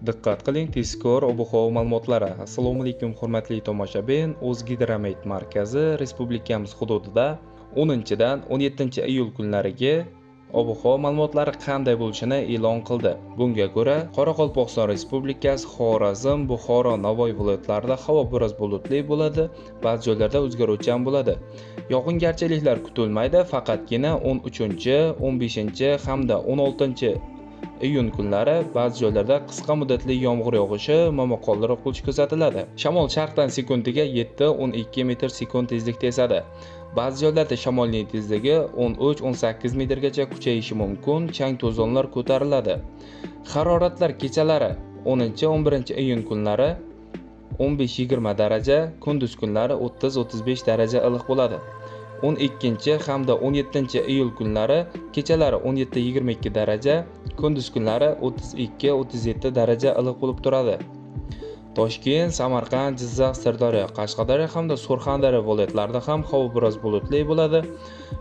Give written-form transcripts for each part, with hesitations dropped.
Diqqat qiling, tezkor ob-havo ma'lumotlari. Assalomu alaykum hurmatli tomoshabin. O'zgidromet markazi respublikamiz hududida 10-dan 17-iyul kunlariga ob-havo ma'lumotlari qanday bo'lishini e'lon qildi. Bunga ko'ra, Qoraqalpog'iston Respublikasi, Xorazm, Buxoro, Navoiy viloyatlarida havo biroz bulutli bo'ladi, ba'zi joylarda o'zgaruvchan bo'ladi. Yog'ingarchiliklar kutilmaydi, faqatgina 13, 15 hamda 16-iyun kunlari ba'zi joylarda qisqa muddatli yomg'ir yog'ishi, momaqaldiroq bo'lishi kuzatiladi. Shamol sharqdan sekundiga 7-12 metr sekund tezlikda esadi. Ba'zi joylarda shamolning tezligi 13-18 metrgacha kuchayishi mumkin, chang-to'zonlar ko'tariladi. Haroratlar kechalari 10-11 kunlari 15-20 daraja, kunduz kunlari 30-35 daraja iliq bo'ladi. 12 hamda 17-iyul kunlari kechalari 17-22 daraja, kunduz kunlari 32-37 daraja iliq bo'lib turadi. Toshkent, Samarqand, Jizzax, Sirdaryo, Qashqadaryo hamda Surxondaryo viloyatlarida ham havo biroz bulutli bo'ladi.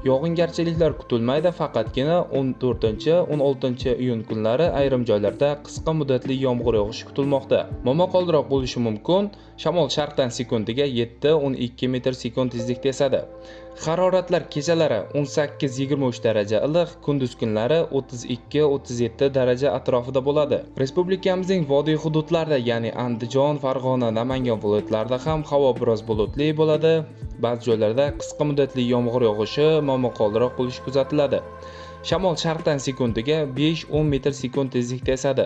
Yog'ingarchiliklar kutilmaydi, faqatgina 14-16-iyun kunlari ayrim joylarda qisqa muddatli yomg'ir yog'ishi kutilmoqda. Momaqaldiroq bo'lishi mumkin. Shamol sharqdan sekundiga 7-12 metr sekund tezlikda esadi. Haroratlar kechalari 18-23 daraja iliq, kunduz kunlari 32-37 daraja atrofida bo'ladi. Respublikamizning vodiy hududlarida, ya'ni Andijon, Farg'ona, Namangan viloyatlarida ham havo biroz bulutli bo'ladi. Ba'zi joylarda qisqa muddatli yomg'ir yog'ishi, momaqaldiroq bo'lishi kuzatiladi. Shamol sharqdan sekundiga 5-10 metr sekund tezlikda esadi.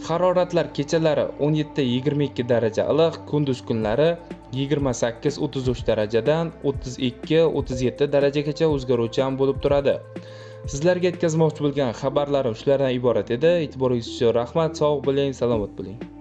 Haroratlar kechalari 17-22 daraja iliq, kunduz kunlari 28-33 darajadan 32-37 darajagacha o'zgaruvchan bo'lib turadi. Sizlarga yetkazmoqchi bo'lgan xabarlarim shulardan iborat edi. E'tiboringiz uchun rahmat. Sog' bo'ling, salomat bo'ling.